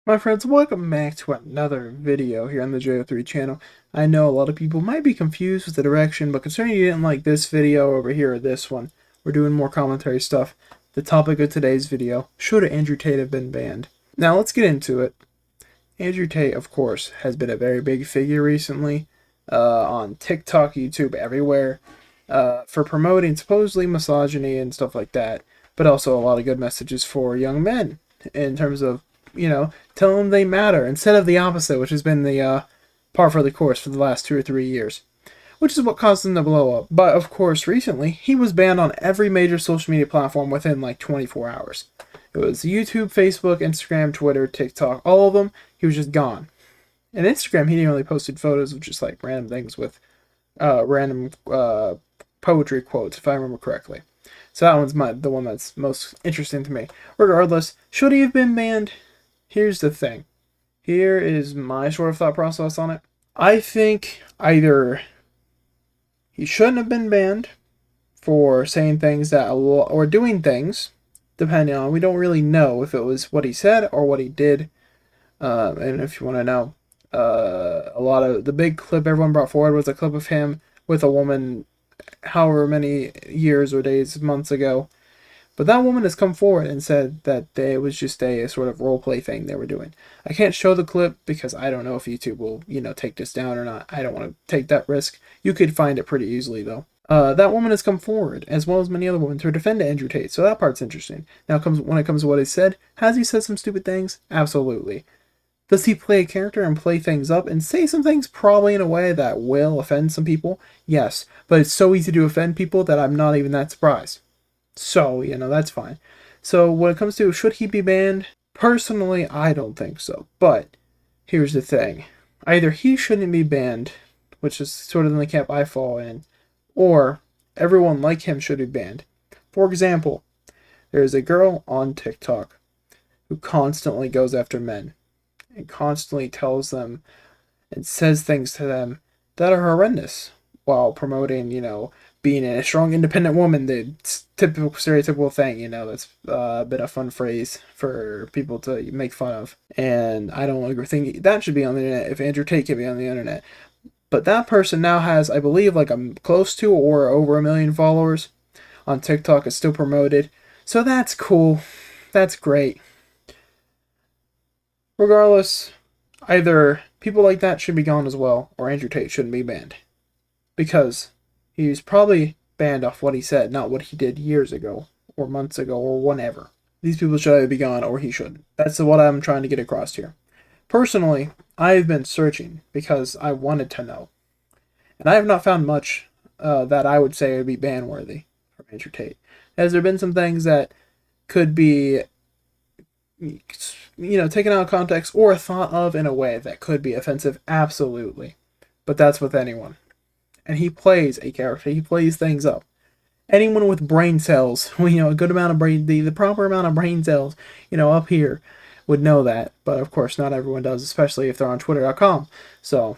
My friends, welcome back to another video here on the J03 channel. I know a lot of people might be confused with the direction, but considering you didn't like this video over here or this one, we're doing more commentary stuff. The topic of today's video, should Andrew Tate have been banned? Now let's get into it. Andrew Tate, of course, has been a very big figure recently on TikTok, YouTube, everywhere, for promoting supposedly misogyny and stuff like that, but also a lot of good messages for young men in terms of tell them they matter instead of the opposite, which has been the par for the course for the last 2 or 3 years, which is what caused him to blow up. But of course, recently he was banned on every major social media platform within like 24 hours. It was YouTube, Facebook, Instagram, Twitter, TikTok, all of them. He was just gone. And Instagram, he only posted photos of just like random things with random poetry quotes, if I remember correctly. So that one's the one that's most interesting to me. Regardless, should he have been banned? Here's the thing. Here is my sort of thought process on it. I think either he shouldn't have been banned for saying things that or doing things, depending on, we don't really know if it was what he said or what he did. And if you want to know, a lot of the big clip everyone brought forward was a clip of him with a woman however many years or days, months ago. But that woman has come forward and said that it was just a sort of role play thing they were doing. I can't show the clip because I don't know if YouTube will, take this down or not. I don't want to take that risk. You could find it pretty easily, though. That woman has come forward, as well as many other women, to defend Andrew Tate. So that part's interesting. Now, when it comes to what he said, has he said some stupid things? Absolutely. Does he play a character and play things up and say some things probably in a way that will offend some people? Yes. But it's so easy to offend people that I'm not even that surprised. So, that's fine. So, when it comes to should he be banned, personally, I don't think so. But here's the thing. Either he shouldn't be banned, which is sort of in the camp I fall in, or everyone like him should be banned. For example, there's a girl on TikTok who constantly goes after men and constantly tells them and says things to them that are horrendous while promoting, being a strong, independent woman, the typical, stereotypical thing, that's been a fun phrase for people to make fun of. And I don't agree think that should be on the internet if Andrew Tate can be on the internet. But that person now has, I believe, like a close to or over 1 million followers on TikTok. It's still promoted. So that's cool. That's great. Regardless, either people like that should be gone as well, or Andrew Tate shouldn't be banned. Because he's probably banned off what he said, not what he did years ago, or months ago, or whenever. These people should either be gone, or he shouldn't. That's what I'm trying to get across here. Personally, I've been searching because I wanted to know. And I have not found much that I would say would be ban-worthy from Andrew Tate. Has there been some things that could be taken out of context or thought of in a way that could be offensive? Absolutely. But that's with anyone. And he plays a character. He plays things up. Anyone with brain cells, a good amount of brain, the proper amount of brain cells, up here, would know that. But of course, not everyone does, especially if they're on Twitter.com. So,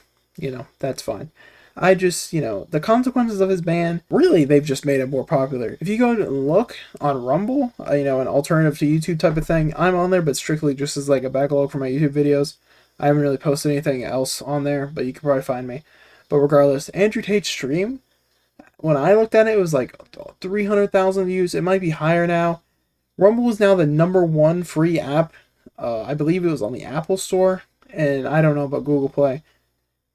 that's fine. I just, the consequences of his ban, really, they've just made it more popular. If you go to look on Rumble, an alternative to YouTube type of thing, I'm on there, but strictly just as like a backlog for my YouTube videos. I haven't really posted anything else on there, but you can probably find me. But regardless, Andrew Tate's stream, when I looked at it, it was like 300,000 views. It might be higher now. Rumble is now the #1 free app. I believe it was on the Apple Store, and I don't know about Google Play.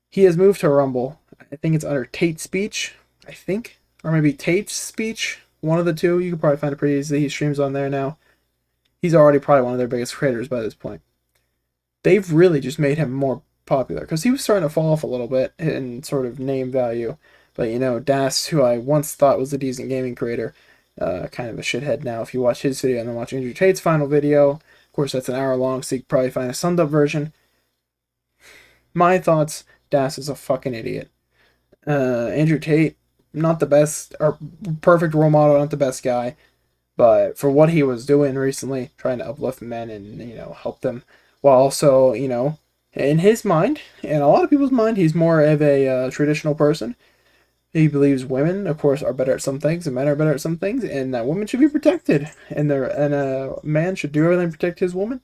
He has moved to Rumble. I think it's under Tate Speech, I think. Or maybe Tate's Speech. One of the two. You can probably find it pretty easily. He streams on there now. He's already probably one of their biggest creators by this point. They've really just made him more popular because he was starting to fall off a little bit in sort of name value. But Das, who I once thought was a decent gaming creator, kind of a shithead now. If you watch his video and then watch Andrew Tate's final video, of course that's an hour long, so you can probably find a summed up version. My thoughts: Das is a fucking idiot. Andrew Tate, not the best or perfect role model, not the best guy, but for what he was doing recently, trying to uplift men and help them, while also in his mind, and a lot of people's mind, he's more of a traditional person. He believes women, of course, are better at some things, and men are better at some things, and that women should be protected, and a man should do everything to protect his woman.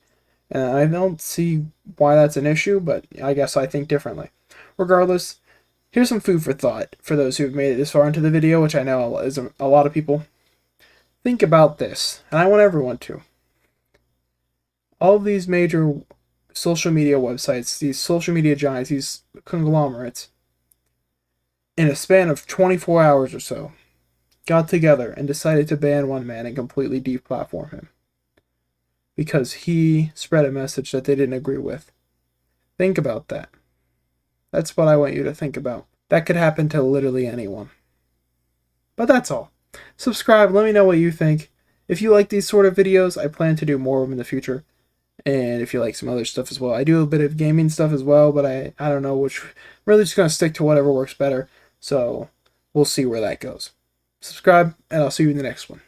And I don't see why that's an issue, but I guess I think differently. Regardless, here's some food for thought for those who've made it this far into the video, which I know is a lot of people. Think about this, and I want everyone to. All of these major social media websites, these social media giants, these conglomerates, in a span of 24 hours or so, got together and decided to ban one man and completely deplatform him because he spread a message that they didn't agree with. Think about that. That's what I want you to think about. That could happen to literally anyone. But that's all. Subscribe, let me know what you think. If you like these sort of videos, I plan to do more of them in the future. And if you like some other stuff as well. I do a bit of gaming stuff as well, but I don't know which. I'm really just going to stick to whatever works better. So we'll see where that goes. Subscribe, and I'll see you in the next one.